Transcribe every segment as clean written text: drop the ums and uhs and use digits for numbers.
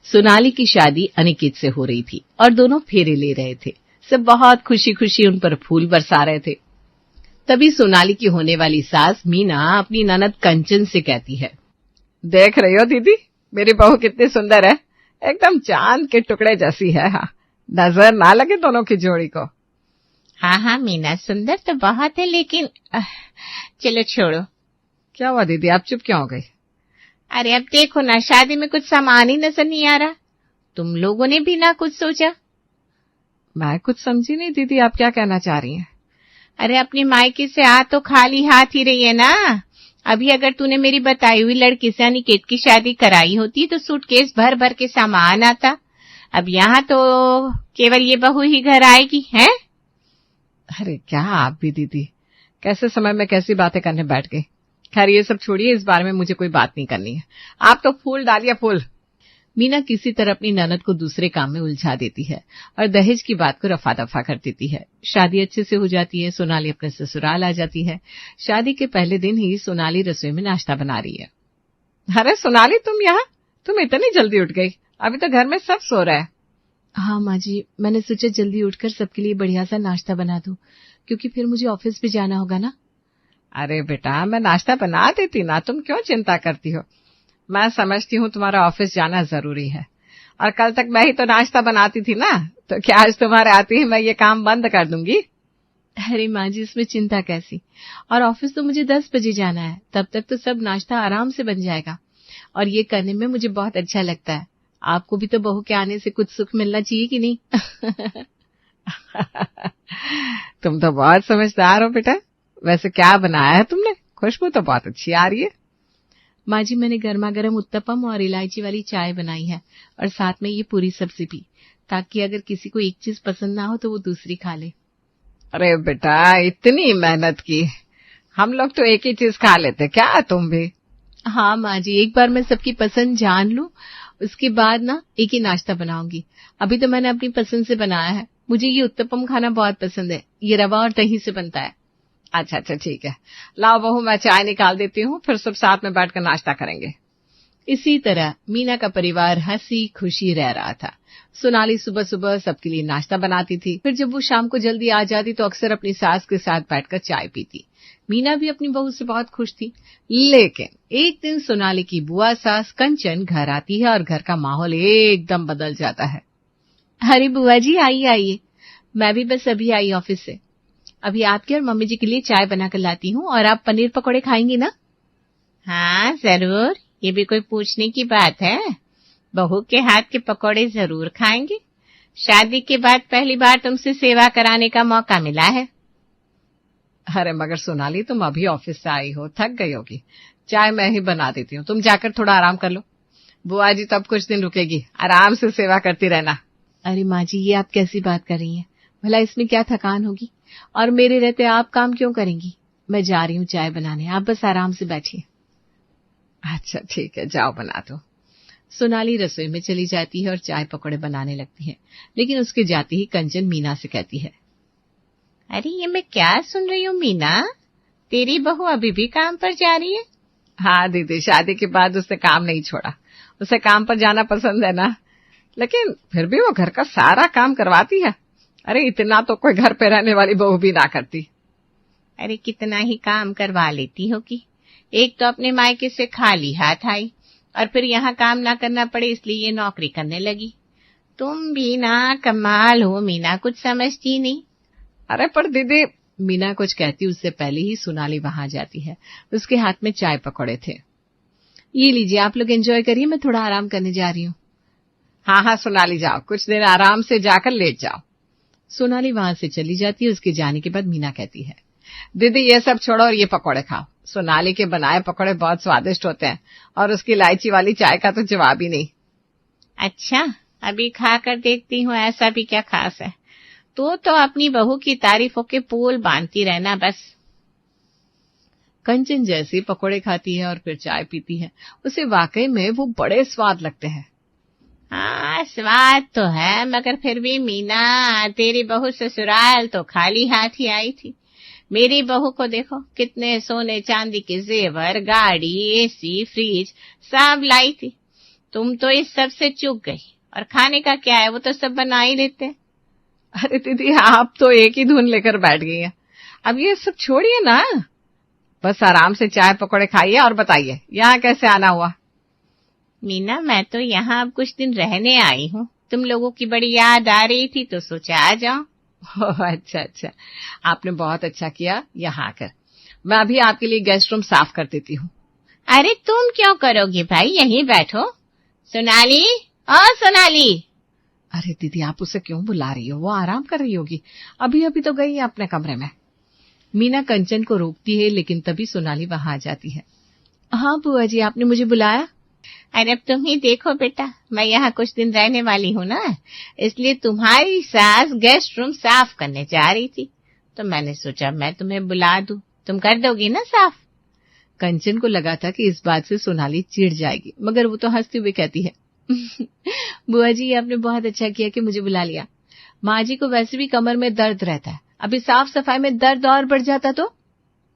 सोनाली की शादी अनिकेत से हो रही थी और दोनों फेरे ले रहे थे। सब बहुत खुशी खुशी उन पर फूल बरसा रहे थे। तभी सोनाली की होने वाली सास मीना अपनी ननद कंचन से कहती है, देख रही हो दीदी, मेरी बहू कितनी सुंदर है, एकदम चांद के टुकड़े जैसी है। हाँ, नजर ना लगे दोनों की जोड़ी को। हाँ हाँ मीना, सुंदर तो बहुत है, लेकिन चलो छोड़ो। क्या हुआ दीदी, आप चुप क्यों हो गई? अरे अब देखो ना, शादी में कुछ सामान ही नजर नहीं आ रहा। तुम लोगों ने भी ना कुछ सोचा। मैं कुछ समझी नहीं दीदी, आप क्या कहना चाह रही हैं? अरे अपनी मायके से आ तो खाली हाथ ही रही है ना। अभी अगर तूने मेरी बताई हुई लड़की से अनिकेत की शादी कराई होती तो सूटकेस भर भर के सामान आता। अब यहाँ तो केवल ये बहू ही घर आएगी है। अरे क्या आप भी दीदी, कैसे समय में कैसी बातें करने बैठ गई। खैर ये सब छोड़िए, इस बारे में मुझे कोई बात नहीं करनी है। आप तो फूल डालिए फूल। मीना किसी तरह अपनी ननद को दूसरे काम में उलझा देती है और दहेज की बात को रफा दफा कर देती है। शादी अच्छे से हो जाती है। सोनाली अपने ससुराल आ जाती है। शादी के पहले दिन ही सोनाली रसोई में नाश्ता बना रही है। अरे सोनाली, तुम यहाँ? तुम इतनी जल्दी उठ गई? अभी तो घर में सब सो रहे हैं। हाँ माँ जी, मैंने सोचा जल्दी उठकर सबके लिए बढ़िया सा नाश्ता बना दूं, क्योंकि फिर मुझे ऑफिस भी जाना होगा ना। अरे बेटा, मैं नाश्ता बना देती ना, तुम क्यों चिंता करती हो। मैं समझती हूँ तुम्हारा ऑफिस जाना जरूरी है, और कल तक मैं ही तो नाश्ता बनाती थी ना, तो क्या आज तुम्हारे आते ही मैं ये काम बंद कर दूंगी? अरे माँ जी, इसमें चिंता कैसी, और ऑफिस तो मुझे 10 बजे जाना है। तब तक तो सब नाश्ता आराम से बन जाएगा, और ये करने में मुझे बहुत अच्छा लगता है। आपको भी तो बहू के आने से कुछ सुख मिलना चाहिए कि नहीं? तुम तो बहुत समझदार हो बेटा। वैसे क्या बनाया है तुमने? खुशबू तो बहुत अच्छी आ रही है। माँ जी, मैंने गर्मा गर्म उत्तपम और इलायची वाली चाय बनाई है, और साथ में ये पूरी सब्जी भी, ताकि अगर किसी को एक चीज पसंद ना हो तो वो दूसरी खा ले। अरे बेटा, इतनी मेहनत की, हम लोग तो एक ही चीज खा लेते, क्या तुम भी? हाँ माँ जी, एक बार मैं सबकी पसंद जान लूं, उसके बाद ना एक ही नाश्ता बनाऊंगी। अभी तो मैंने अपनी पसंद से बनाया है। मुझे ये उत्तपम खाना बहुत पसंद है। ये रवा और दही से बनता है। अच्छा अच्छा ठीक है, लाओ बहू, मैं चाय निकाल देती हूँ, फिर सब साथ में बैठकर नाश्ता करेंगे। इसी तरह मीना का परिवार हंसी खुशी रह रहा था। सोनाली सुबह सुबह सबके लिए नाश्ता बनाती थी। फिर जब वो शाम को जल्दी आ जाती तो अक्सर अपनी सास के साथ बैठकर चाय पीती। मीना भी अपनी बहू से बहुत खुश थी। लेकिन एक दिन सोनाली की बुआ सास कंचन घर आती है और घर का माहौल एकदम बदल जाता है। अरे बुआ जी, आइए आइए, मैं भी बस अभी आई ऑफिस से। अभी आपके और मम्मी जी के लिए चाय बनाकर लाती हूँ, और आप पनीर पकौड़े खाएंगी ना? हाँ जरूर, ये भी कोई पूछने की बात है। बहू के हाथ के पकौड़े जरूर खाएंगे। शादी के बाद पहली बार तुमसे सेवा कराने का मौका मिला है। अरे मगर सोनाली, तुम अभी ऑफिस से आई हो, थक गई होगी। चाय मैं ही बना देती हूँ, तुम जाकर थोड़ा आराम कर लो। बुआ जी तो अब कुछ दिन रुकेगी, आराम से सेवा करती रहना। अरे माँ जी, ये आप कैसी बात कर रही हैं? भला इसमें क्या थकान होगी, और मेरे रहते आप काम क्यों करेंगी? मैं जा रही हूँ चाय बनाने, आप बस आराम से बैठिए। अच्छा ठीक है, जाओ बना दो। सोनाली रसोई में चली जाती है और चाय पकौड़े बनाने लगती है। लेकिन उसके जाते ही कंचन मीना से कहती है, अरे ये मैं क्या सुन रही हूँ मीना, तेरी बहू अभी भी काम पर जा रही है? हाँ दीदी, शादी के बाद उसने काम नहीं छोड़ा। उसे काम पर जाना पसंद है ना, लेकिन फिर भी वो घर का सारा काम करवाती है। अरे इतना तो कोई घर पे रहने वाली बहू भी ना करती। अरे कितना ही काम करवा लेती होगी। एक तो अपने मायके से खाली हाथ आई, और फिर यहाँ काम ना करना पड़े इसलिए ये नौकरी करने लगी। तुम भी ना कमाल हो मीना, कुछ समझती नहीं। अरे पर दीदी, मीना कुछ कहती उससे पहले ही सोनाली वहां जाती है। उसके हाथ में चाय पकौड़े थे। ये लीजिए, आप लोग एंजॉय करिए, मैं थोड़ा आराम करने जा रही हूँ। हाँ हाँ सोनाली, जाओ, कुछ देर आराम से जाकर लेट जाओ। सोनाली वहां से चली जाती है। उसके जाने के बाद मीना कहती है, दीदी ये सब छोड़ो और ये पकौड़े खाओ। सोनाली के बनाए पकौड़े बहुत स्वादिष्ट होते हैं, और उसकी इलायची वाली चाय का तो जवाब ही नहीं। अच्छा, अभी खा कर देखती हूँ, ऐसा भी क्या खास है। तो अपनी बहू की तारीफों के पुल बांधती रहना बस। कंचन जैसे पकौड़े खाती है और फिर चाय पीती है, उसे वाकई में वो बड़े स्वाद लगते हैं। हाँ स्वाद तो है, मगर फिर भी मीना, तेरी बहू ससुराल तो खाली हाथ ही आई थी। मेरी बहू को देखो, कितने सोने चांदी के जेवर, गाड़ी, एसी, फ्रिज सब लाई थी। तुम तो इस सब से चूक गई। और खाने का क्या है, वो तो सब बना ही लेते हैं। अरे दीदी, आप तो एक ही धुन लेकर बैठ गई हैं। अब ये सब छोड़िए ना, बस आराम से चाय पकौड़े खाइए और बताइए यहाँ कैसे आना हुआ। मीना, मैं तो यहाँ अब कुछ दिन रहने आई हूँ। तुम लोगों की बड़ी याद आ रही थी तो सोचा आ जाऊं। अच्छा अच्छा, आपने बहुत अच्छा किया यहाँ आकर। मैं अभी आपके लिए गेस्ट रूम साफ कर देती हूँ। अरे तुम क्यों करोगी भाई, यहीं बैठो। सोनाली, ओ सोनाली। अरे दीदी, आप उसे क्यों बुला रही हो? वो आराम कर रही होगी, अभी अभी तो गई है अपने कमरे में। मीना कंचन को रोकती है, लेकिन तभी सोनाली वहां आ जाती है। हाँ बुआ जी, आपने मुझे बुलाया? अरे अब तुम ही देखो बेटा, मैं यहाँ कुछ दिन रहने वाली हूँ ना, इसलिए तुम्हारी सास गेस्ट रूम साफ करने जा रही थी, तो मैंने सोचा मैं तुम्हें बुला दूं। तुम कर दोगी ना साफ? कंचन को लगा था कि इस बात से सोनाली चिढ़ जाएगी, मगर वो तो हंसते हुए कहती है, बुआ जी, आपने बहुत अच्छा किया कि मुझे बुला लिया। माँ जी को वैसे भी कमर में दर्द रहता है, अभी साफ सफाई में दर्द और बढ़ जाता तो।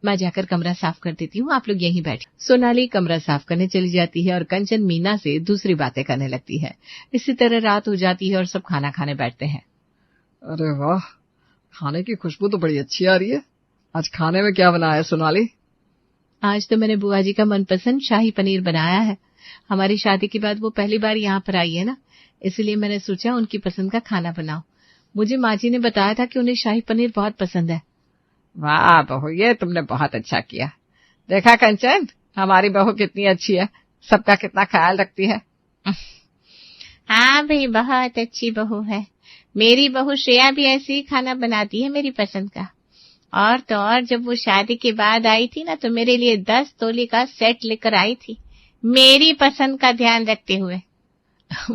मैं जाकर कमरा साफ कर देती हूँ, आप लोग यहीं बैठे। सोनाली कमरा साफ करने चली जाती है और कंचन मीना से दूसरी बातें करने लगती है। इसी तरह रात हो जाती है और सब खाना खाने बैठते हैं। अरे वाह, खाने की खुशबू तो बड़ी अच्छी आ रही है। आज खाने में क्या बनाया है सोनाली? आज तो मैंने बुआ जी का मनपसंद शाही पनीर बनाया है। हमारी शादी के बाद वो पहली बार यहाँ पर आई है ना, इसलिए मैंने सोचा उनकी पसंद का खाना बनाऊं। मुझे माँ जी ने बताया था कि उन्हें शाही पनीर बहुत पसंद है। वाह बहू, ये तुमने बहुत अच्छा किया। देखा कंचन, हमारी बहू कितनी अच्छी है, सबका कितना ख्याल रखती है। हाँ भाई, बहुत अच्छी बहू है। मेरी बहू श्रेया भी ऐसे ही खाना बनाती है मेरी पसंद का। और तो और जब वो शादी के बाद आई थी ना, तो मेरे लिए 10 तोले का सेट लेकर आई थी, मेरी पसंद का ध्यान रखते हुए।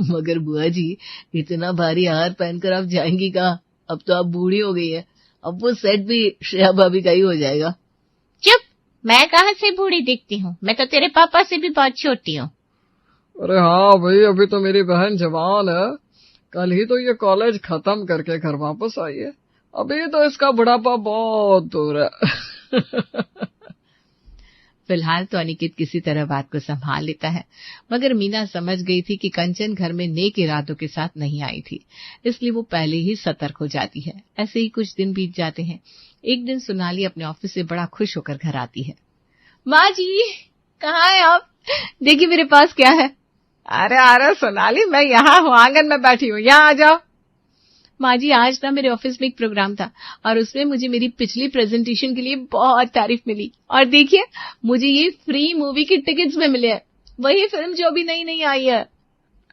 मगर बुआ जी, इतना भारी हार पहनकर आप जाएंगी कहाँ? अब तो आप बूढ़ी हो गई है, अब वो सेट भी श्रेया भाभी का ही हो जाएगा। चुप, मैं कहाँ से बूढ़ी दिखती हूँ, मैं तो तेरे पापा से भी बहुत छोटी हूँ। अरे हाँ भाई, अभी तो मेरी बहन जवान है, कल ही तो ये कॉलेज खत्म करके घर वापस आई है, अभी तो इसका बुढ़ापा बहुत दूर है। फिलहाल तो अनिकेत किसी तरह बात को संभाल लेता है, मगर मीना समझ गई थी कि कंचन घर में नेक इरादों के साथ नहीं आई थी, इसलिए वो पहले ही सतर्क हो जाती है। ऐसे ही कुछ दिन बीत जाते हैं। एक दिन सोनाली अपने ऑफिस से बड़ा खुश होकर घर आती है। माँ जी, कहाँ है आप? देखिए मेरे पास क्या है। अरे सोनाली, मैं यहाँ हूँ, आंगन में बैठी हूँ, यहाँ आ जाओ। माँ जी, आज ना मेरे ऑफिस में एक प्रोग्राम था और उसमें मुझे मेरी पिछली प्रेजेंटेशन के लिए बहुत तारीफ मिली, और देखिए मुझे ये फ्री मूवी की टिकट्स में मिले हैं, वही फिल्म जो अभी नई आई है।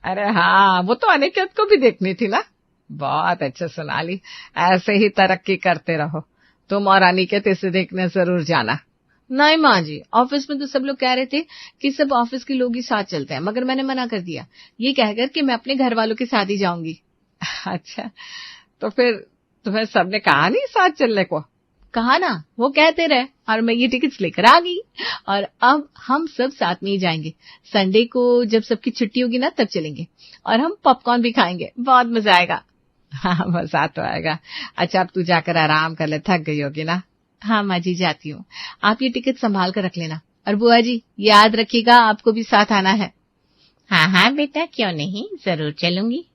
अरे हाँ, वो तो अनिकेत को भी देखनी थी ना। बहुत अच्छा सोनाली, ऐसे ही तरक्की करते रहो। तुम और अनिकेत इसे देखने जरूर जाना। नहीं माँ जी, ऑफिस में तो सब लोग कह रहे थे कि सब ऑफिस के लोग ही साथ चलते हैं, मगर मैंने मना कर दिया, ये कहकर कि मैं अपने घर वालों के साथ ही जाऊंगी। अच्छा, तो फिर तुम्हें सबने कहा नहीं साथ चलने को? कहा ना, वो कहते रहे और मैं ये टिकट्स लेकर आ गई, और अब हम सब साथ में ही जाएंगे। संडे को जब सबकी छुट्टी होगी ना, तब चलेंगे और हम पॉपकॉर्न भी खाएंगे, बहुत मजा आएगा। हाँ, मजा तो आएगा। अच्छा, अब तू जाकर आराम कर ले, थक गई होगी ना। हाँ माँ जी, जाती हूँ, आप ये टिकट संभाल कर रख लेना, और बुआ जी याद रखिएगा आपको भी साथ आना है। हाँ हाँ बेटा, क्यों नहीं, जरूर चलूंगी।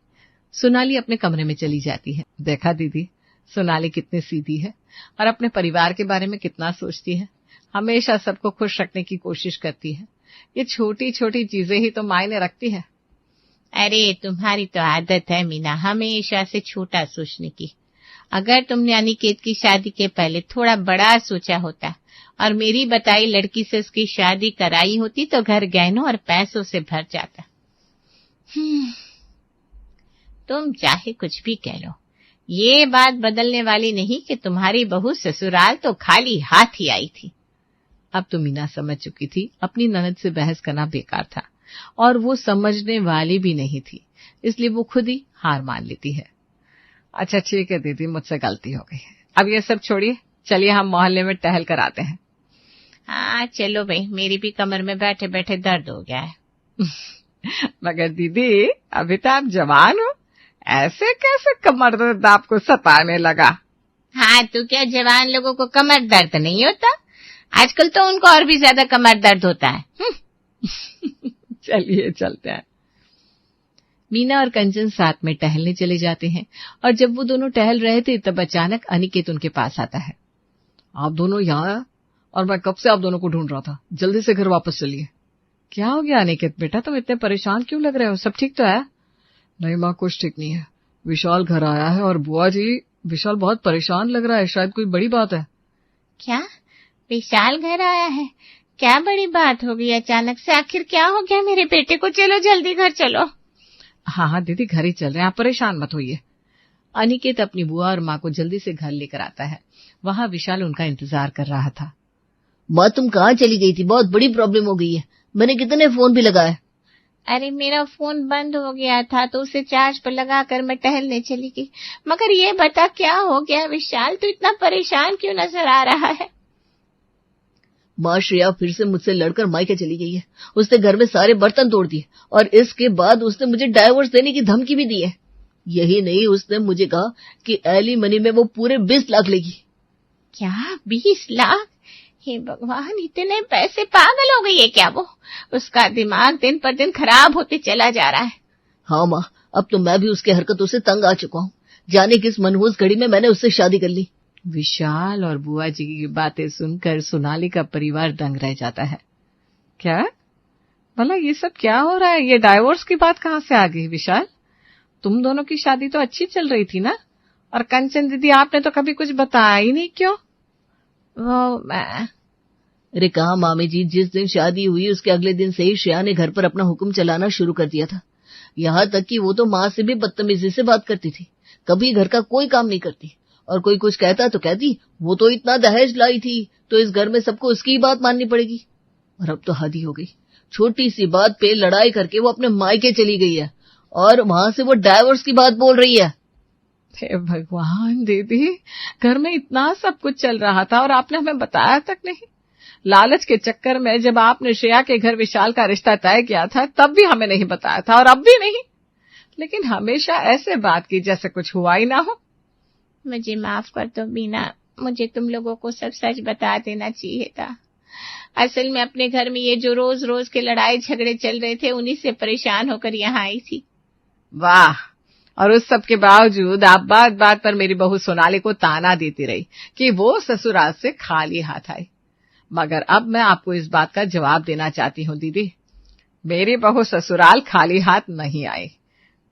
सोनाली अपने कमरे में चली जाती है। देखा दीदी, सोनाली कितनी सीधी है और अपने परिवार के बारे में कितना सोचती है, हमेशा सबको खुश रखने की कोशिश करती है। ये छोटी छोटी चीजें ही तो मायने रखती है। अरे तुम्हारी तो आदत है मीना, हमेशा से छोटा सोचने की। अगर तुमने अनिकेत की शादी के पहले थोड़ा बड़ा सोचा होता और मेरी बताई लड़की से उसकी शादी कराई होती, तो घर गहनों और पैसों से भर जाता। तुम चाहे कुछ भी कह लो, ये बात बदलने वाली नहीं कि तुम्हारी बहू ससुराल तो खाली हाथ ही आई थी। अब तो मीना समझ चुकी थी अपनी ननद से बहस करना बेकार था, और वो समझने वाली भी नहीं थी, इसलिए वो खुद ही हार मान लेती है। अच्छा ठीक है दीदी, मुझसे गलती हो गई। अब ये सब छोड़िए, चलिए हम मोहल्ले में टहल कर आते हैं। हाँ चलो भाई, मेरी भी कमर में बैठे बैठे दर्द हो गया है। मगर दीदी, अभी तो आप जवान हो, ऐसे कैसे कमर दर्द आपको सताने लगा? हाँ, तो क्या जवान लोगों को कमर दर्द नहीं होता? आजकल तो उनको और भी ज्यादा कमर दर्द होता है। चलिए चलते हैं। मीना और कंचन साथ में टहलने चले जाते हैं और जब वो दोनों टहल रहे थे तब अचानक अनिकेत उनके पास आता है। आप दोनों यहाँ हैं और मैं कब से आप दोनों को ढूंढ रहा था, जल्दी से घर वापस चलिए। क्या हो गया अनिकेत बेटा, तुम इतने परेशान क्यों लग रहे हो, सब ठीक तो है? नहीं माँ, कुछ ठीक नहीं है। विशाल घर आया है और बुआ जी, विशाल बहुत परेशान लग रहा है, शायद कोई बड़ी बात है। क्या? विशाल घर आया है? क्या बड़ी बात हो गई अचानक से? आखिर क्या हो गया मेरे बेटे को? चलो जल्दी घर चलो। हाँ दीदी, घर ही चल रहे हैं, आप परेशान मत होइए। अनिकेत अपनी बुआ और माँ को जल्दी से घर लेकर आता है। वहाँ विशाल उनका इंतजार कर रहा था। माँ तुम कहाँ चली गई थी? बहुत बड़ी प्रॉब्लम हो गई है, मैंने कितने फोन भी लगाए। अरे मेरा फोन बंद हो गया था तो उसे चार्ज पर लगाकर मैं टहलने चली गई। मगर ये बता क्या हो गया विशाल, तू इतना परेशान क्यों नजर आ रहा है? माँ श्रेया फिर से मुझसे लड़कर मायके चली गई है। उसने घर में सारे बर्तन तोड़ दिए और इसके बाद उसने मुझे डाइवोर्स देने की धमकी भी दी है। यही नहीं, उसने मुझे कहा कि एलिमनी में वो पूरे 20 लाख लेगी। क्या 20 लाख? हे भगवान, इतने पैसे! पागल हो गई है क्या वो? उसका दिमाग दिन पर दिन खराब होते चला जा रहा है। हाँ माँ, अब तो मैं भी उसके हरकतों से तंग आ चुका हूँ। जाने किस मनहूस घड़ी में मैंने उससे शादी कर ली। विशाल और बुआ जी की बातें सुनकर सोनाली का परिवार दंग रह जाता है। क्या भला ये सब क्या हो रहा है? ये डाइवोर्स की बात कहाँ से आ गई विशाल? तुम दोनों की शादी तो अच्छी चल रही थी ना? और कंचन दीदी, आपने तो कभी कुछ बताया ही नहीं, क्यों? अरे कहा मामी जी, जिस दिन शादी हुई उसके अगले दिन से ही श्रेया ने घर पर अपना हुक्म चलाना शुरू कर दिया था। यहाँ तक कि वो तो माँ से भी बदतमीजी से बात करती थी, कभी घर का कोई काम नहीं करती। और कोई कुछ कहता तो कहती वो तो इतना दहेज लाई थी तो इस घर में सबको उसकी ही बात माननी पड़ेगी। और अब तो हद ही हो गई, छोटी सी बात पे लड़ाई करके वो अपने मायके चली गई है और वहां से वो डाइवोर्स की बात बोल रही है। हे भगवान दीदी, घर में इतना सब कुछ चल रहा था और आपने हमें बताया तक नहीं। लालच के चक्कर में जब आपने श्रेया के घर विशाल का रिश्ता तय किया था तब भी हमें नहीं बताया था और अब भी नहीं, लेकिन हमेशा ऐसे बात की जैसे कुछ हुआ ही ना हो। मुझे माफ कर दो मीना, मुझे तुम लोगों को सब सच बता देना चाहिए था। असल में अपने घर में ये जो रोज रोज के लड़ाई झगड़े चल रहे थे उन्हीं से परेशान होकर यहाँ आई थी। वाह, और उस सब के बावजूद आप बात बात पर मेरी बहू सोनाली को ताना देती रही कि वो ससुराल से खाली हाथ आई। मगर अब मैं आपको इस बात का जवाब देना चाहती हूँ दीदी, मेरी बहू ससुराल खाली हाथ नहीं आई,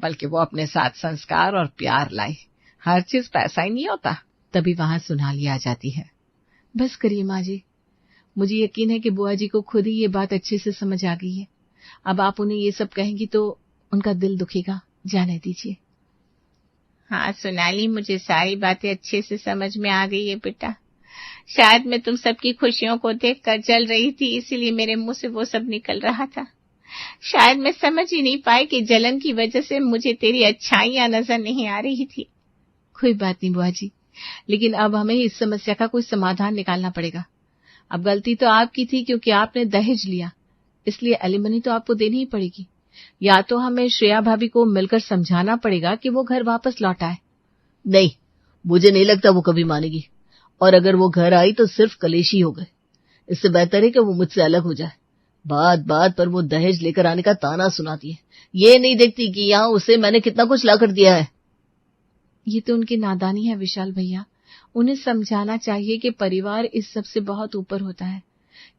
बल्कि वो अपने साथ संस्कार और प्यार लाई। हर चीज पैसा ही नहीं होता। तभी वहां सोनाली आ जाती है। बस करिए माँ जी, मुझे यकीन है कि बुआ जी को खुद ही ये बात अच्छे से समझ आ गई है। अब आप उन्हें ये सब कहेंगी तो उनका दिल दुखेगा, जाने दीजिए। हाँ सोनाली, मुझे सारी बातें अच्छे से समझ में आ गई है बेटा। शायद मैं तुम सबकी खुशियों को देखकर जल रही थी, इसीलिए मेरे मुंह से वो सब निकल रहा था। शायद मैं समझ ही नहीं पाई कि जलन की वजह से मुझे तेरी अच्छाइयां नजर नहीं आ रही थी। कोई बात नहीं बुआ जी, लेकिन अब हमें इस समस्या का कोई समाधान निकालना पड़ेगा। अब गलती तो आपकी थी क्योंकि आपने दहेज लिया, इसलिए एलिमनी तो आपको देनी ही पड़ेगी। या तो हमें श्रेया भाभी को मिलकर समझाना पड़ेगा कि वो घर वापस लौटाए। नहीं, मुझे नहीं लगता वो कभी मानेगी, और अगर वो घर आई तो सिर्फ कलेशी हो गए। इससे बेहतर है कि वो मुझसे अलग हो जाए। बात बात पर वो दहेज लेकर आने का ताना सुनाती है, ये नहीं देखती कि यहाँ उसे मैंने कितना कुछ लाकर दिया है। ये तो उनकी नादानी है विशाल भैया, उन्हें समझाना चाहिए कि परिवार इस सब से बहुत ऊपर होता है।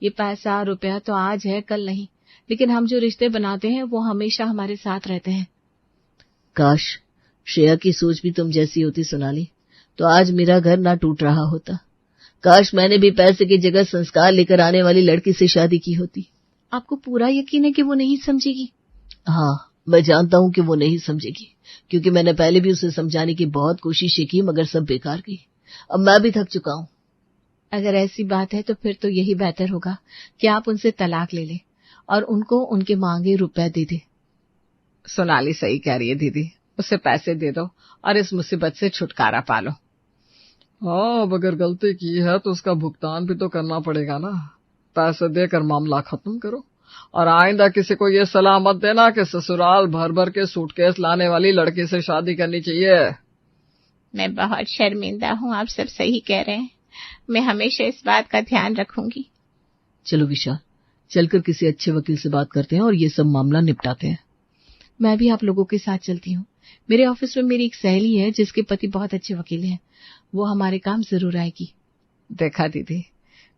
ये पैसा रुपया तो आज है कल नहीं, लेकिन हम जो रिश्ते बनाते हैं वो हमेशा हमारे साथ रहते हैं। काश श्रेया की सोच भी तुम जैसी होती सोनाली, तो आज मेरा घर ना टूट रहा होता। काश मैंने भी पैसे की जगह संस्कार लेकर आने वाली लड़की से शादी की होती। आपको पूरा यकीन है कि वो नहीं समझेगी? हाँ, मैं जानता हूँ कि वो नहीं समझेगी, क्योंकि मैंने पहले भी उसे समझाने की बहुत कोशिशें की, मगर सब बेकार गई। अब मैं भी थक चुका हूँ। अगर ऐसी बात है तो फिर तो यही बेहतर होगा कि आप उनसे तलाक ले लें और उनको उनके मांगे रुपए दे दे। सोनाली सही कह रही है दीदी, उसे पैसे दे दो और इस मुसीबत से छुटकारा पालो। हाँ, अब अगर गलती की है तो उसका भुगतान भी तो करना पड़ेगा ना। पैसे देकर मामला खत्म करो, और आइंदा किसी को ये सलाह मत देना कि ससुराल भर भर के सूटकेस लाने वाली लड़की से शादी करनी चाहिए। मैं बहुत शर्मिंदा हूँ, आप सब सही कह रहे हैं। मैं हमेशा इस बात का ध्यान रखूंगी। चलो विशाल, चलकर किसी अच्छे वकील से बात करते हैं और ये सब मामला निपटाते हैं। मैं भी आप लोगों के साथ चलती हूँ। मेरे ऑफिस में मेरी एक सहेली है जिसके पति बहुत अच्छे वकील हैं। वो हमारे काम जरूर आएगी। देखा दीदी,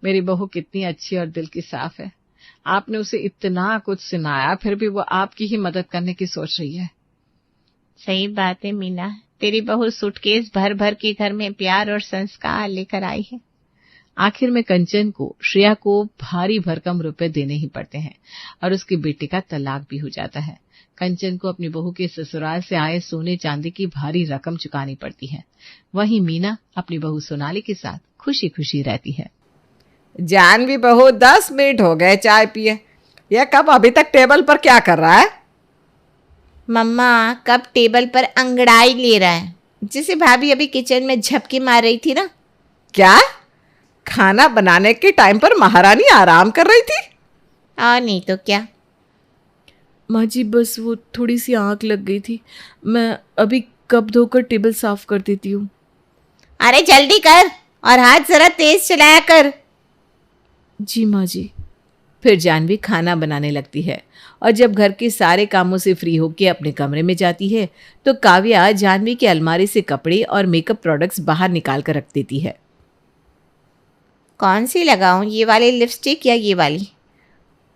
मेरी बहू कितनी अच्छी और दिल की साफ है। आपने उसे इतना कुछ सुनाया, फिर भी वो आपकी ही मदद करने की सोच रही है। सही बात है मीना, तेरी बहू सूटकेस भर भर के घर में प्यार और संस्कार लेकर आई है। आखिर में कंचन को श्रेया को भारी भरकम रुपए देने ही पड़ते हैं और उसकी बेटी का तलाक भी हो जाता है। कंचन को अपनी बहू के ससुराल से आए सोने चांदी की भारी रकम चुकानी पड़ती है। वहीं मीना अपनी बहू सोनाली के साथ खुशी खुशी रहती है। जानवी बहू, 10 मिनट हो गए चाय पिए। यह कब अभी तक टेबल पर क्या कर रहा है? मम्मा कब टेबल पर अंगड़ाई ले रहा है, जिसे भाभी अभी किचन में झपकी मार रही थी ना। क्या? खाना बनाने के टाइम पर महारानी आराम कर रही थी? और नहीं तो क्या। माँ जी बस वो थोड़ी सी आँख लग गई थी, मैं अभी कप धोकर टेबल साफ कर देती हूँ। अरे जल्दी कर और हाथ जरा तेज चलाया कर। जी माँ जी। फिर जानवी खाना बनाने लगती है और जब घर के सारे कामों से फ्री होकर अपने कमरे में जाती है तो काव्या जानवी की अलमारी से कपड़े और मेकअप प्रोडक्ट्स बाहर निकाल कर रख देती है। कौन सी लगाऊं, ये वाली लिपस्टिक या ये वाली?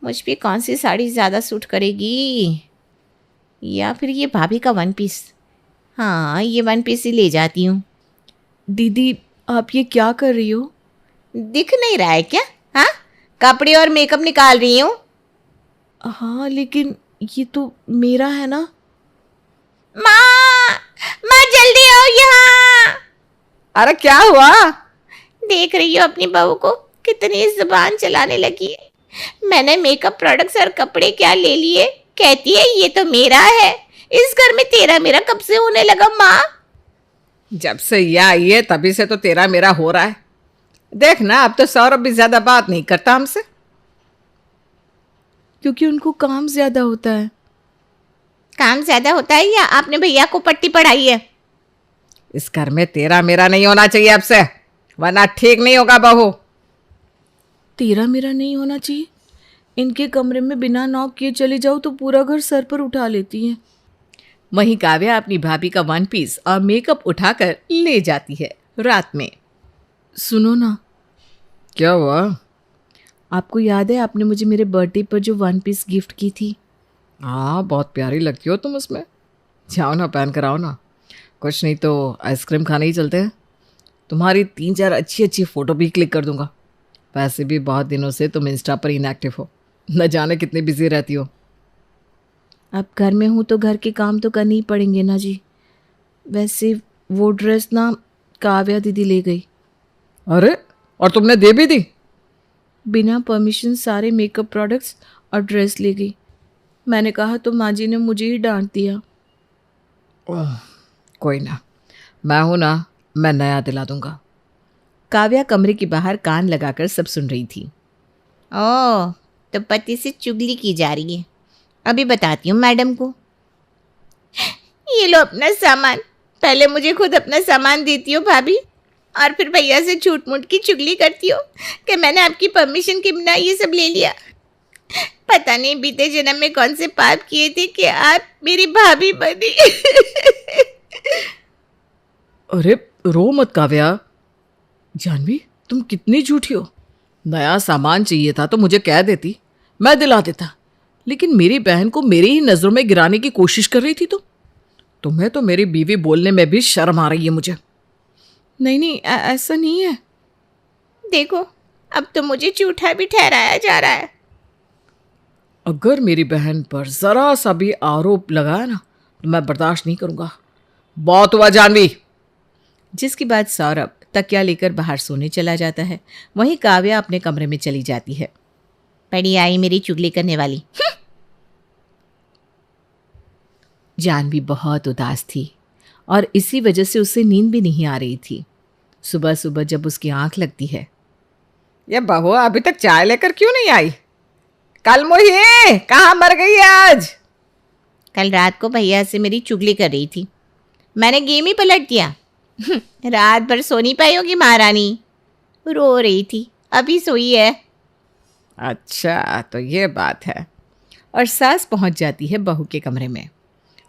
मुझ पे कौन सी साड़ी ज़्यादा सूट करेगी? या फिर ये भाभी का वन पीस? हाँ, ये वन पीस ही ले जाती हूँ। दीदी आप ये क्या कर रही हो? दिख नहीं रहा है क्या? हाँ, कपड़े और मेकअप निकाल रही हूँ। हाँ लेकिन ये तो मेरा है ना। माँ, माँ जल्दी आओ यहाँ। अरे क्या हुआ? देख रही हो अपनी बहू को कितनी जुबान चलाने लगी है। मैंने मेकअप प्रोडक्ट्स और कपड़े क्या ले लिए, कहती है ये तो मेरा है। इस घर में तेरा मेरा कब से होने लगा माँ? जब से यह आई है तभी से तो तेरा मेरा हो रहा है। देख ना, अब तो सौरभ भी ज्यादा बात नहीं करता हमसे। क्योंकि उनको काम ज्यादा होता है। काम ज्यादा होता है या आपने भैया को पट्टी पढ़ाई है? इस घर में तेरा मेरा नहीं होना चाहिए अब से, वरना ठीक नहीं होगा बहू। तेरा मेरा नहीं होना चाहिए? इनके कमरे में बिना नॉक किए चले जाओ तो पूरा घर सर पर उठा लेती हैं। वहीं काव्या अपनी भाभी का वन पीस और मेकअप उठाकर ले जाती है। रात में सुनो ना, क्या हुआ? आपको याद है आपने मुझे मेरे बर्थडे पर जो वन पीस गिफ्ट की थी? हाँ, बहुत प्यारी लगती हो तुम उसमें। जाओ ना, पहन कर आओ ना। कुछ नहीं तो आइसक्रीम खाने ही चलते हैं। तुम्हारी 3-4 अच्छी अच्छी फ़ोटो भी क्लिक कर दूंगा। वैसे भी बहुत दिनों से तुम इंस्टा पर इनएक्टिव हो, न जाने कितनी बिजी रहती हो। अब घर में हूँ तो घर के काम तो करने ही पड़ेंगे ना जी। वैसे वो ड्रेस ना काव्या दीदी ले गई। अरे, और तुमने दे भी दी? बिना परमिशन सारे मेकअप प्रोडक्ट्स और ड्रेस ले गई। मैंने कहा तो माँ जी ने मुझे ही डांट दिया। कोई ना, मैं हूं ना, मैं नया दिला दूंगा। काव्या कमरे के बाहर कान लगाकर सब सुन रही थी। ओह, तो पति से चुगली की जा रही है। अभी बताती हूँ मैडम को। ये लो अपना सामान। पहले मुझे खुद अपना सामान देती हो भाभी, और फिर भैया से झूठ मूठ की चुगली करती हो कि मैंने आपकी परमिशन के बिना ये सब ले लिया। पता नहीं बीते जन्म में कौन से पाप किए थे कि आप मेरी भाभी बनी। अरे रो मत काव्या। जानवी, तुम कितनी झूठी हो। नया सामान चाहिए था तो मुझे कह देती, मैं दिला देता। लेकिन मेरी बहन को मेरी ही नजरों में गिराने की कोशिश कर रही थी। तो तुम्हें तो मेरी बीवी बोलने में भी शर्म आ रही है मुझे। नहीं नहीं, ऐसा नहीं है। देखो, अब तो मुझे झूठा भी ठहराया जा रहा है। अगर मेरी बहन पर जरा सा भी आरोप लगाया ना तो मैं बर्दाश्त नहीं करूंगा। बहुत हुआ जानवी। जिसके बाद सौरभ तकिया लेकर बाहर सोने चला जाता है। वहीं काव्या अपने कमरे में चली जाती है। पड़ी आई मेरी चुगली करने वाली। जानवी बहुत उदास थी और इसी वजह से उसे नींद भी नहीं आ रही थी। सुबह सुबह जब उसकी आंख लगती है, ये बहू अभी तक चाय लेकर क्यों नहीं आई? कल मोही कहाँ मर गई है आज? कल रात को भैया से मेरी चुगली कर रही थी, मैंने गेम ही पलट दिया। रात भर सो नहीं पाई होगी महारानी, रो रही थी, अभी सोई है। अच्छा, तो ये बात है। और सास पहुंच जाती है बहू के कमरे में।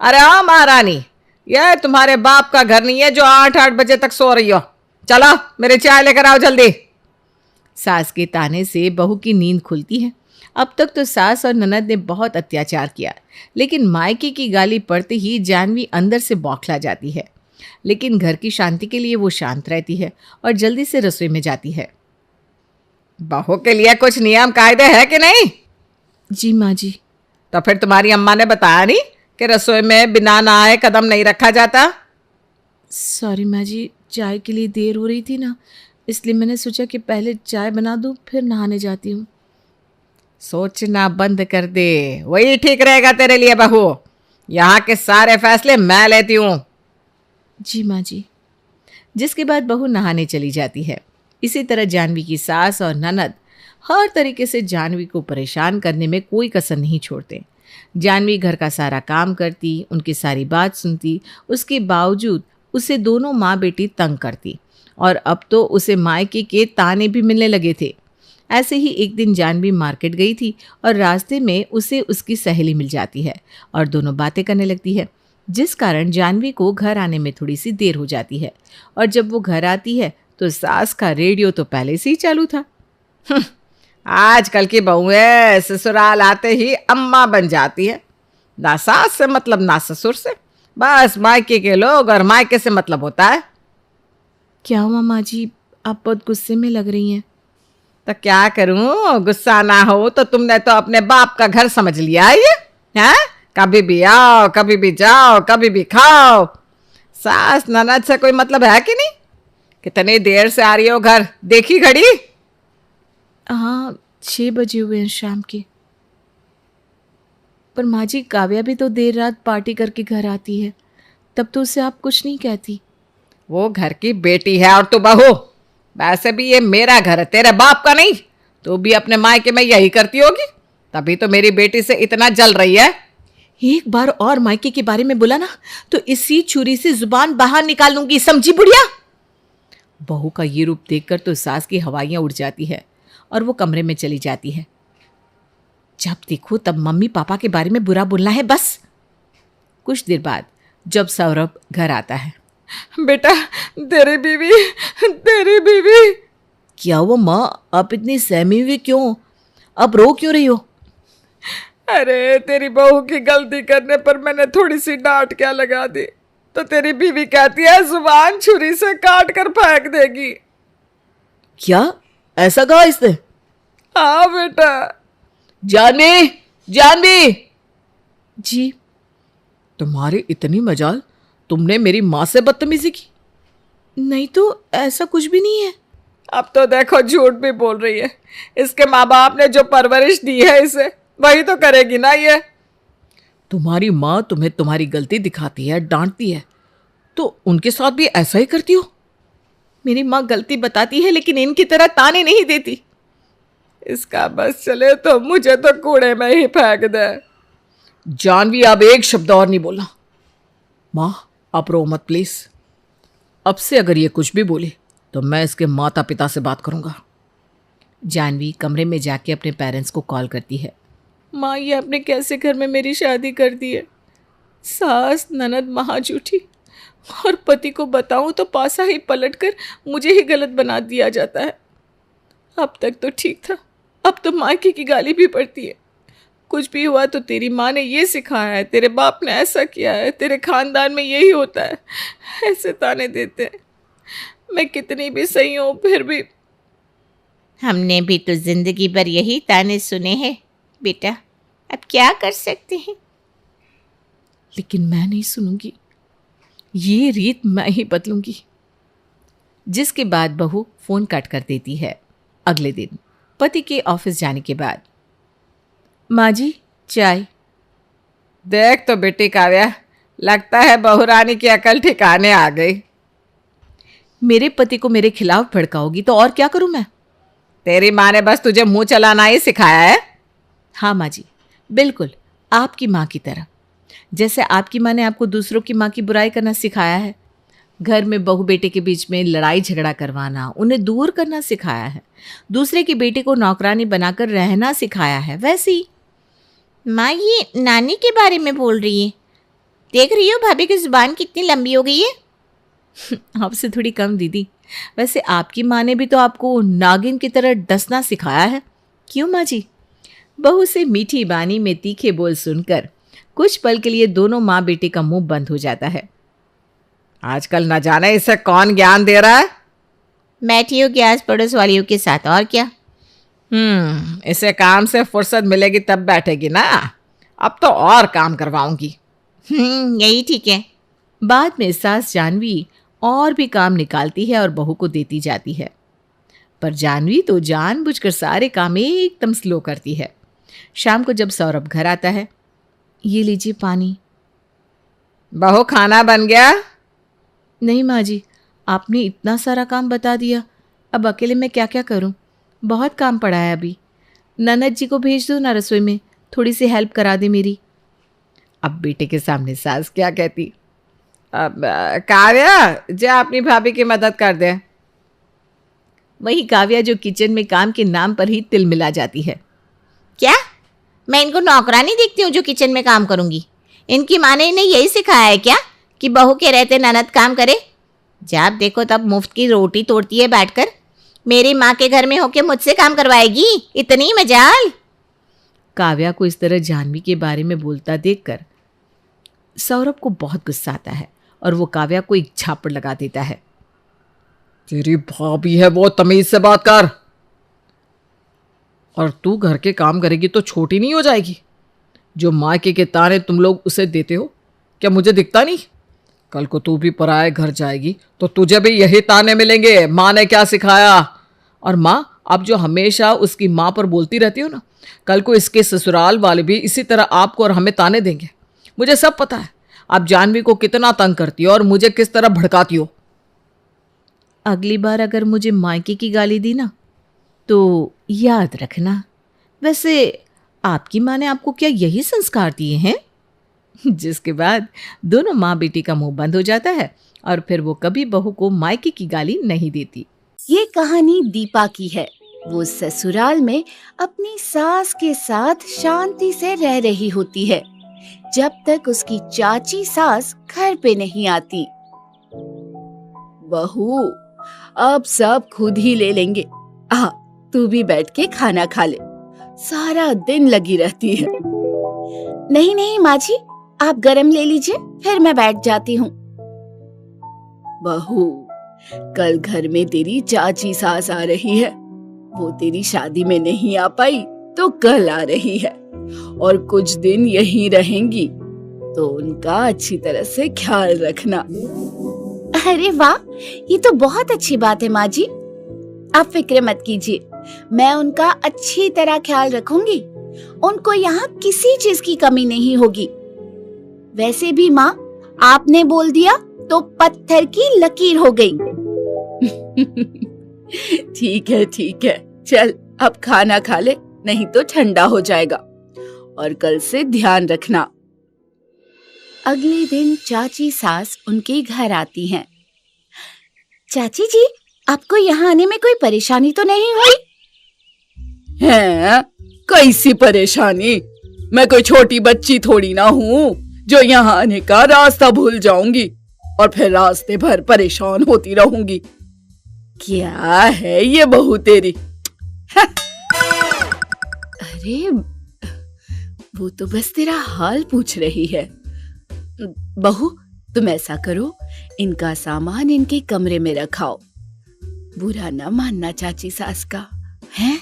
अरे हाँ महारानी, यह तुम्हारे बाप का घर नहीं है जो 8-8 बजे तक सो रही हो। चलो मेरे चाय लेकर आओ जल्दी। सास के ताने से बहू की नींद खुलती है। अब तक तो सास और ननद ने बहुत अत्याचार किया, लेकिन मायके की गाली पड़ते ही जानवी अंदर से बौखला जाती है। लेकिन घर की शांति के लिए वो शांत रहती है और जल्दी से रसोई में जाती है। बहू के लिए कुछ नियम कायदे है कि नहीं? जी माँ जी। तो फिर तुम्हारी अम्मा ने बताया नहीं कि रसोई में बिना नहाए कदम नहीं रखा जाता? सॉरी माँ जी, चाय के लिए देर हो रही थी ना, इसलिए मैंने सोचा कि पहले चाय बना दूं फिर नहाने जाती हूँ। सोचना बंद कर दे, वही ठीक रहेगा तेरे लिए बहू। यहाँ के सारे फैसले मैं लेती हूँ। जी माँ जी। जिसके बाद बहू नहाने चली जाती है। इसी तरह जानवी की सास और ननद हर तरीके से जानवी को परेशान करने में कोई कसर नहीं छोड़ते। जानवी घर का सारा काम करती, उनकी सारी बात सुनती, उसके बावजूद उसे दोनों माँ बेटी तंग करती और अब तो उसे मायके के ताने भी मिलने लगे थे। ऐसे ही एक दिन जानवी मार्केट गई थी और रास्ते में उसे उसकी सहेली मिल जाती है और दोनों बातें करने लगती है, जिस कारण जानवी को घर आने में थोड़ी सी देर हो जाती है। और जब वो घर आती है तो सास का रेडियो तो पहले से ही चालू था। आजकल की बहुएं ससुराल आते ही अम्मा बन जाती है। ना सास से मतलब ना ससुर से, बस मायके के लोग और मायके से मतलब होता है। क्या हुआ माँ जी, आप बहुत गुस्से में लग रही हैं। तो क्या करूं, गुस्सा ना हो तो तुमने तो अपने बाप का घर समझ लिया है ये, हैं? कभी भी आओ, कभी भी जाओ, कभी भी खाओ। सास ननद से कोई मतलब है कि नहीं? कितनी देर से आ रही हो घर, देखी घड़ी? हाँ, 6 बजे हुए हैं शाम के। पर माँ जी, काव्या भी तो देर रात पार्टी करके घर आती है, तब तो उसे आप कुछ नहीं कहती। वो घर की बेटी है और तू बहू। वैसे भी ये मेरा घर है, तेरे बाप का नहीं। तू भी अपने मायके में यही करती होगी, तभी तो मेरी बेटी से इतना जल रही है। एक बार और मायके के बारे में बोला ना तो इसी छुरी से जुबान बाहर निकाल लूंगी, समझी बुढ़िया। बहू का ये रूप देखकर तो सास की हवाइयां उड़ जाती है और वो कमरे में चली जाती है। जब देखो तब मम्मी पापा के बारे में बुरा बोलना है बस। कुछ देर बाद जब सौरभ घर आता है। बेटा, तेरी बीवी। क्या हुआ माँ, आप इतनी सहमी हुई क्यों? अब रो क्यों रही हो? अरे तेरी बहू की गलती करने पर मैंने थोड़ी सी डांट क्या लगा दी, तो तेरी बीवी कहती है जुबान छुरी से काट कर फेंक देगी। क्या ऐसा कहा इसने? हाँ बेटा। जानवी जी। तुम्हारी इतनी मजाल, तुमने मेरी माँ से बदतमीजी की? नहीं तो ऐसा कुछ भी नहीं है। अब तो देखो झूठ भी बोल रही है। इसके माँ बाप ने जो परवरिश दी है इसे, वही तो करेगी ना ये। तुम्हारी माँ तुम्हें तुम्हारी गलती दिखाती है, डांटती है, तो उनके साथ भी ऐसा ही करती हो? मेरी माँ गलती बताती है लेकिन इनकी तरह ताने नहीं देती। इसका बस चले तो मुझे तो कूड़े में ही फेंक दे। जानवी, अब एक शब्द और नहीं बोलना। माँ आप रो मत प्लीज। अब से अगर ये कुछ भी बोले तो मैं इसके माता पिता से बात करूंगा। जानवी कमरे में जाके अपने पेरेंट्स को कॉल करती है। माँ, ये आपने कैसे घर में मेरी शादी कर दी है? सास ननद महाजूठी, और पति को बताऊं तो पासा ही पलटकर मुझे ही गलत बना दिया जाता है। अब तक तो ठीक था, अब तो मायके की गाली भी पड़ती है। कुछ भी हुआ तो तेरी माँ ने ये सिखाया है, तेरे बाप ने ऐसा किया है, तेरे खानदान में यही होता है, ऐसे ताने देते हैं। मैं कितनी भी सही हूँ फिर भी। हमने भी तो जिंदगी भर यही ताने सुने हैं बेटा, अब क्या कर सकते हैं। लेकिन मैं नहीं सुनूंगी, ये रीत मैं ही बदलूंगी। जिसके बाद बहू फोन काट कर देती है। अगले दिन पति के ऑफिस जाने के बाद। माँ जी चाय। देख तो बेटी काव्या, लगता है बहू रानी की अकल ठिकाने आ गई। मेरे पति को मेरे खिलाफ भड़काओगी तो और क्या करूं मैं? तेरी माँ ने बस तुझे मुंह चलाना ही सिखाया है। हाँ माँ जी, बिल्कुल आपकी माँ की तरह। जैसे आपकी माँ ने आपको दूसरों की माँ की बुराई करना सिखाया है, घर में बहू बेटे के बीच में लड़ाई झगड़ा करवाना, उन्हें दूर करना सिखाया है, दूसरे की बेटी को नौकरानी बनाकर रहना सिखाया है, वैसे ही। माँ, ये नानी के बारे में बोल रही है? देख रही हो भाभी की जुबान कितनी लंबी हो गई है। आपसे थोड़ी कम दीदी। वैसे आपकी माँ ने भी तो आपको नागिन की तरह डसना सिखाया है, क्यों माँ जी? बहू से मीठी बानी में तीखे बोल सुनकर कुछ पल के लिए दोनों माँ बेटे का मुंह बंद हो जाता है। आजकल न जाने इसे कौन ज्ञान दे रहा है। बैठी हो कि आस पड़ोस वालियों के साथ, और क्या। इसे काम से फुर्सत मिलेगी तब बैठेगी ना। अब तो और काम करवाऊंगी। यही ठीक है। बाद में सास जानवी और भी काम निकालती है और बहू को देती जाती है, पर जानवी तो जानबूझकर सारे काम एकदम स्लो करती है। शाम को जब सौरभ घर आता है, ये लीजिए पानी। बहू खाना बन गया? नहीं माँ जी, आपने इतना सारा काम बता दिया, अब अकेले मैं क्या क्या करूं? बहुत काम पड़ा है अभी। ननद जी को भेज दो ना रसोई में, थोड़ी सी हेल्प करा दे मेरी। अब बेटे के सामने सास क्या कहती? अब काव्या, जा अपनी भाभी की मदद कर दे। वही काव्या जो किचन में काम के नाम पर ही तिल मिला जाती है। क्या मैं इनको नौकरानी देखती हूँ जो किचन में काम करूंगी? इनकी माँ ने इन्हें यही सिखाया है क्या कि बहू के रहते ननद काम करे? जब देखो तब मुफ्त की रोटी तोड़ती है बैठकर। मेरी माँ के घर में होके मुझसे काम करवाएगी? इतनी मजाल। काव्या को इस तरह जानवी के बारे में बोलता देखकर सौरभ को बहुत गुस्सा आता है और वो काव्या को एक झापड़ लगा देता है। तेरी भाभी है वो, तमीज से बात कर। और तू घर के काम करेगी तो छोटी नहीं हो जाएगी? जो माँ के ताने तुम लोग उसे देते हो, क्या मुझे दिखता नहीं? कल को तू भी पराए घर जाएगी तो तुझे भी यही ताने मिलेंगे, माँ ने क्या सिखाया। और माँ, आप जो हमेशा उसकी माँ पर बोलती रहती हो ना, कल को इसके ससुराल वाले भी इसी तरह आपको और हमें ताने देंगे। मुझे सब पता है आप जानवी को कितना तंग करती हो और मुझे किस तरह भड़काती हो। अगली बार अगर मुझे मायके की गाली दी ना तो याद रखना। वैसे आपकी माँ ने आपको क्या यही संस्कार दिए हैं? जिसके बाद दोनों माँ बेटी का मुंह बंद हो जाता है और फिर वो कभी बहू को मायके की गाली नहीं देती। ये कहानी दीपा की है। वो ससुराल में अपनी सास के साथ शांति से रह रही होती है जब तक उसकी चाची सास घर पे नहीं आती। बहू, अब सब खुद ही ले लेंगे। आ, तू भी बैठ के खाना खा ले। सारा दिन लगी रहती है। नहीं नहीं माँ जी, आप गरम ले लीजिए, फिर मैं बैठ जाती हूँ। बहू, कल घर में तेरी चाची सास आ रही है। वो तेरी शादी में नहीं आ पाई तो कल आ रही है और कुछ दिन यहीं रहेंगी, तो उनका अच्छी तरह से ख्याल रखना। अरे वाह, ये तो बहुत अच्छी बात है माँ जी। आप फिक्र मत कीजिए, मैं उनका अच्छी तरह ख्याल रखूंगी। उनको यहाँ किसी चीज की कमी नहीं होगी। वैसे भी माँ, आपने बोल दिया तो पत्थर की लकीर हो गई। ठीक है, चल अब खाना खा ले, नहीं तो ठंडा हो जाएगा। और कल से ध्यान रखना। अगले दिन चाची सास उनके घर आती हैं। चाची जी, आपको यहाँ आने में कोई परेशानी तो नहीं हुई? हैं? कैसी परेशानी? मैं कोई छोटी बच्ची थोड़ी ना हूँ जो यहाँ आने का रास्ता भूल जाऊंगी और फिर रास्ते भर परेशान होती रहूंगी। क्या है ये बहू तेरी? अरे, वो तो बस तेरा हाल पूछ रही है। बहू, तुम ऐसा करो, इनका सामान इनके कमरे में रखाओ। बुरा ना मानना चाची सास का, हैं?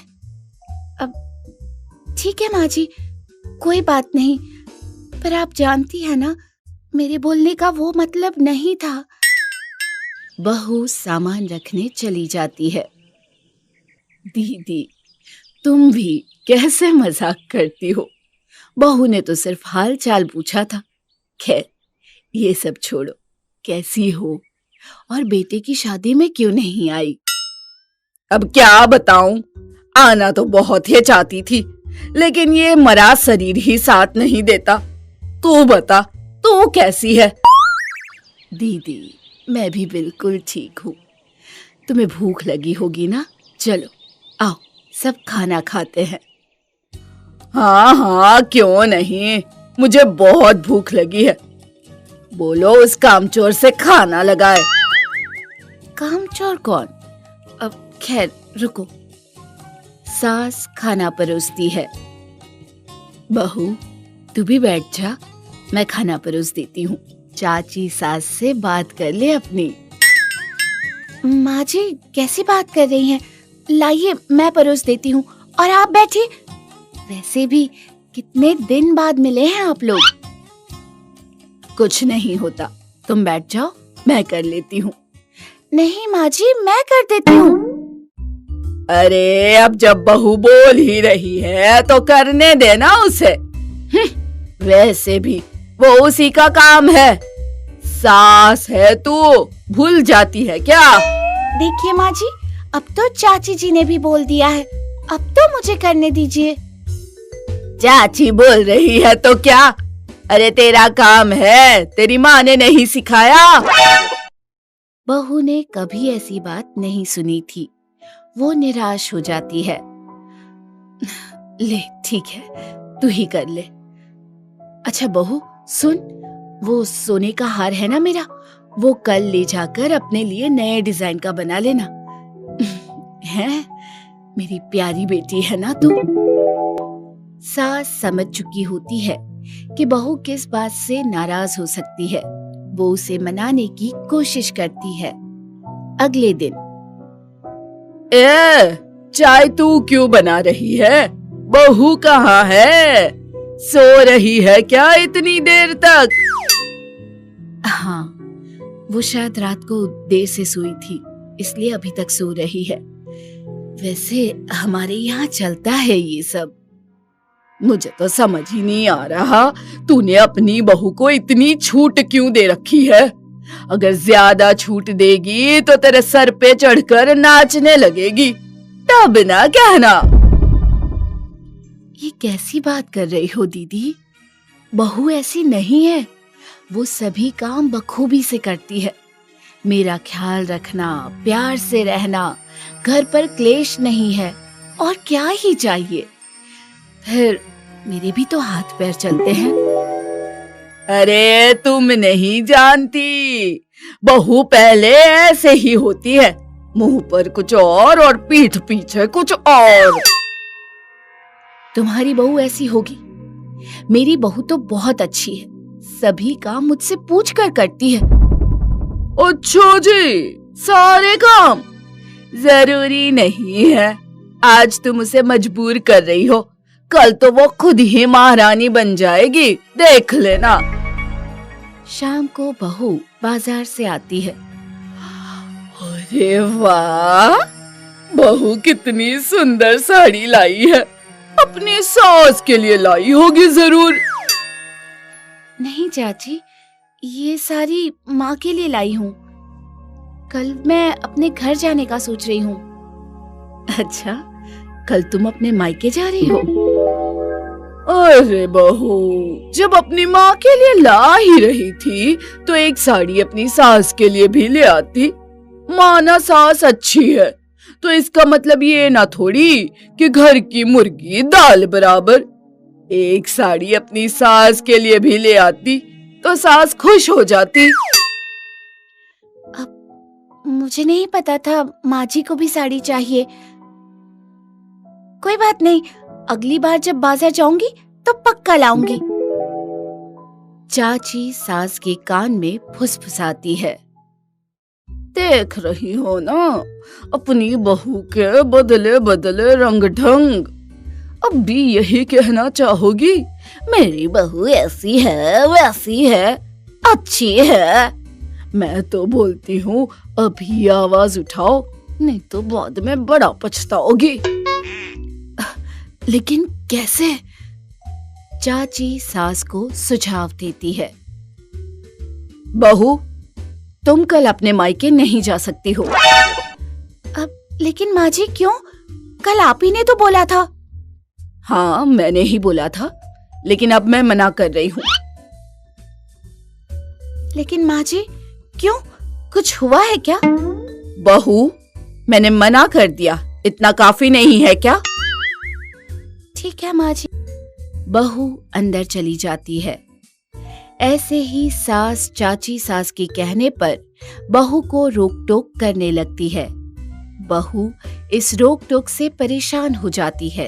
अब ठीक है माँ जी, कोई बात नहीं। पर आप जानती है ना, मेरे बोलने का वो मतलब नहीं था। बहू सामान रखने चली जाती है। दीदी, तुम भी कैसे मजाक करती हो? बहू ने तो सिर्फ हाल चाल पूछा था। खैर, ये सब छोड़ो, कैसी हो और बेटे की शादी में क्यों नहीं आई? अब क्या बताऊं, आना तो बहुत ही चाहती थी, लेकिन ये मरा शरीर ही साथ नहीं देता। तू बता, तू कैसी है? दीदी, मैं भी बिल्कुल ठीक हूँ। तुम्हें भूख लगी होगी ना? चलो आओ, सब खाना खाते हैं। हाँ, क्यों नहीं, मुझे बहुत भूख लगी है। बोलो उस कामचोर से खाना लगाए। कामचोर कौन? अब खैर रुको। सास खाना परोसती है। बहू तू भी बैठ जा, मैं खाना परोस देती हूँ। चाची सास से बात कर ले अपनी। माँ जी कैसी बात कर रही हैं? लाइए मैं परोस देती हूँ और आप बैठिए। वैसे भी कितने दिन बाद मिले हैं आप लोग। कुछ नहीं होता, तुम बैठ जाओ, मैं कर लेती हूँ। नहीं माँ जी मैं कर देती हूँ। अरे अब जब बहू बोल ही रही है तो करने देना उसे। वैसे भी वो उसी का काम है। सास है तू, भूल जाती है क्या? देखिए माँ जी, अब तो चाची जी ने भी बोल दिया है, अब तो मुझे करने दीजिए। चाची बोल रही है तो क्या? अरे तेरा काम है, तेरी माँ ने नहीं सिखाया? बहू ने कभी ऐसी बात नहीं सुनी थी। वो निराश हो जाती है। ले ठीक है, तू ही कर ले। अच्छा बहू सुन, वो सोने का हार है ना मेरा, वो कल ले जाकर अपने लिए नए डिजाइन का बना लेना। है मेरी प्यारी बेटी है ना तू। सास समझ चुकी होती है कि बहू किस बात से नाराज हो सकती है। वो उसे मनाने की कोशिश करती है। अगले दिन चाय तू क्यों बना रही है? बहू कहाँ है? सो रही है क्या इतनी देर तक? हाँ, वो शायद रात को देर से सोई थी, इसलिए अभी तक सो रही है। वैसे हमारे यहाँ चलता है ये सब। मुझे तो समझ ही नहीं आ रहा, तूने अपनी बहू को इतनी छूट क्यों दे रखी है? अगर ज्यादा छूट देगी तो तेरे सर पे चढ़कर नाचने लगेगी, तब ना कहना। ये कैसी बात कर रही हो दीदी? बहू ऐसी नहीं है, वो सभी काम बखूबी से करती है। मेरा ख्याल रखना, प्यार से रहना, घर पर क्लेश नहीं है, और क्या ही चाहिए। फिर मेरे भी तो हाथ पैर चलते हैं। अरे तुम नहीं जानती, बहू पहले ऐसे ही होती है, मुंह पर कुछ और पीठ पीछे कुछ और। तुम्हारी बहू ऐसी होगी, मेरी बहू तो बहुत अच्छी है, सभी काम मुझसे पूछ कर करती है। अच्छा जी, सारे काम? जरूरी नहीं है, आज तुम उसे मजबूर कर रही हो, कल तो वो खुद ही महारानी बन जाएगी, देख लेना। शाम को बहू बाजार से आती है। अरे वाह, बहू कितनी सुंदर साड़ी लाई है, अपनी सास के लिए लाई होगी जरूर। नहीं चाची, ये साड़ी माँ के लिए लाई हूँ, कल मैं अपने घर जाने का सोच रही हूँ। अच्छा, कल तुम अपने मायके जा रही हो? अरे बहू, जब अपनी माँ के लिए ला ही रही थी तो एक साड़ी अपनी सास के लिए भी ले आती। माना सास अच्छी है तो इसका मतलब ये ना थोड़ी कि घर की मुर्गी दाल बराबर। एक साड़ी अपनी सास के लिए भी ले आती तो सास खुश हो जाती। अब मुझे नहीं पता था माँ जी को भी साड़ी चाहिए। कोई बात नहीं, अगली बार जब बाजार जाऊंगी तो पक्का लाऊंगी। चाची सास के कान में फुसफुसाती है। देख रही हो ना, अपनी बहू के बदले बदले रंग ढंग। अब भी यही कहना चाहोगी, मेरी बहू ऐसी है वैसी है, अच्छी है। मैं तो बोलती हूँ अभी आवाज उठाओ, नहीं तो बाद में बड़ा पछताओगी। लेकिन कैसे? चाची सास को सुझाव देती है। बहू, तुम कल अपने मायके नहीं जा सकती हो। अब लेकिन माँ जी क्यों? कल आप ही ने तो बोला था। हाँ, मैंने ही बोला था, लेकिन अब मैं मना कर रही हूँ। लेकिन माँ जी क्यों? कुछ हुआ है क्या? बहू, मैंने मना कर दिया, इतना काफी नहीं है क्या? ठीक है माँ जी। बहू अंदर चली जाती है। ऐसे ही सास चाची सास के कहने पर बहू को रोक टोक करने लगती है। बहू इस रोक टोक से परेशान हो जाती है।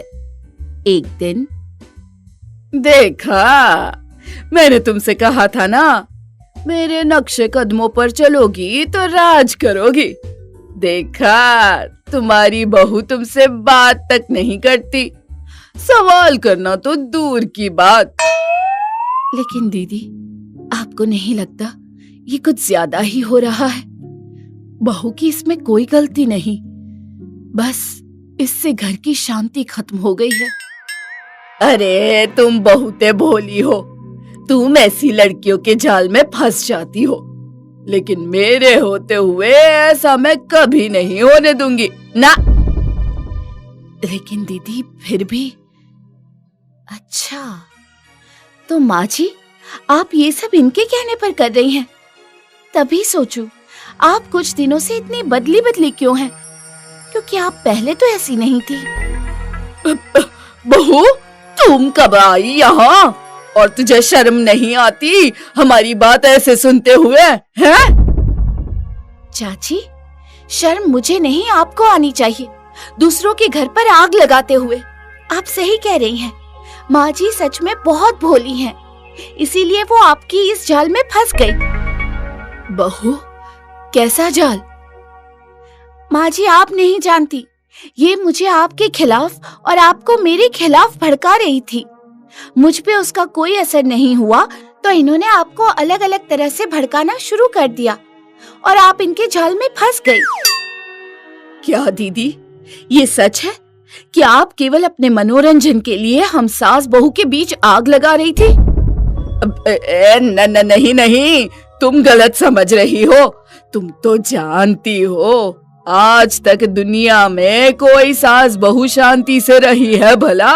एक दिन, देखा, मैंने तुमसे कहा था ना, मेरे नक्शे कदमों पर चलोगी तो राज करोगी। देखा, तुम्हारी बहू तुमसे बात तक नहीं करती, सवाल करना तो दूर की बात। लेकिन दीदी, आपको नहीं लगता ये कुछ ज्यादा ही हो रहा है? बहू की इसमें कोई गलती नहीं, बस इससे घर की शांति खत्म हो गई है। अरे तुम बहुते भोली हो, तुम ऐसी लड़कियों के जाल में फंस जाती हो, लेकिन मेरे होते हुए ऐसा मैं कभी नहीं होने दूंगी ना। लेकिन दीदी फिर भी, अच्छा तो माँ जी, आप ये सब इनके कहने पर कर रही हैं? तभी सोचूं, आप कुछ दिनों से इतनी बदली बदली क्यों हैं? क्योंकि आप पहले तो ऐसी नहीं थी। बहू, तुम कब आई यहाँ? और तुझे शर्म नहीं आती हमारी बात ऐसे सुनते हुए, हैं? चाची, शर्म मुझे नहीं, आपको आनी चाहिए, दूसरों के घर पर आग लगाते हुए। आप सही कह रही हैं, माँ जी सच में बहुत भोली हैं, इसीलिए वो आपकी इस जाल में फंस गई। बहू, कैसा जाल? माँ जी, आप नहीं जानती, ये मुझे आपके खिलाफ और आपको मेरे खिलाफ भड़का रही थी। मुझ पे उसका कोई असर नहीं हुआ तो इन्होंने आपको अलग अलग तरह से भड़काना शुरू कर दिया और आप इनके जाल में फंस गई। क्या दीदी, ये सच है कि आप केवल अपने मनोरंजन के लिए हम सास बहू के बीच आग लगा रही थी? नहीं नहीं, तुम गलत समझ रही हो। तुम तो जानती हो, आज तक दुनिया में कोई सास बहू शांति से रही है भला?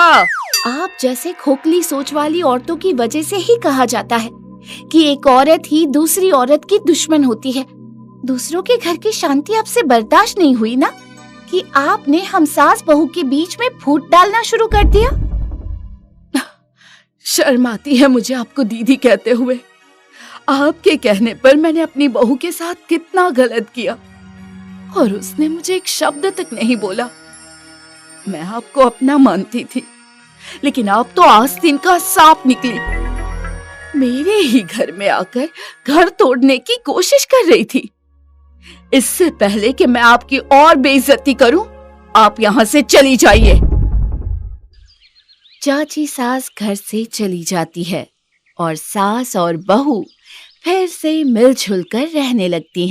आप जैसे खोखली सोच वाली औरतों की वजह से ही कहा जाता है कि एक औरत ही दूसरी औरत की दुश्मन होती है। दूसरों के घर की शांति आपसे बर्दाश्त नहीं हुई ना, कि आपने हम सास बहू के बीच में फूट डालना शुरू कर दिया। शर्म आती है मुझे आपको दीदी कहते हुए। आपके कहने पर मैंने अपनी बहू के साथ कितना गलत किया और उसने मुझे एक शब्द तक नहीं बोला। मैं आपको अपना मानती थी, लेकिन आप तो आस्तीन का सांप निकली। मेरे ही घर में आकर घर तोड़ने की कोशिश कर रही थी। इससे पहले कि मैं आपकी और बेइज्जती करूं, आप यहाँ से चली जाइए। चाची सास घर से चली जाती है और सास और बहू फिर से मिलजुल कर रहने लगती हैं।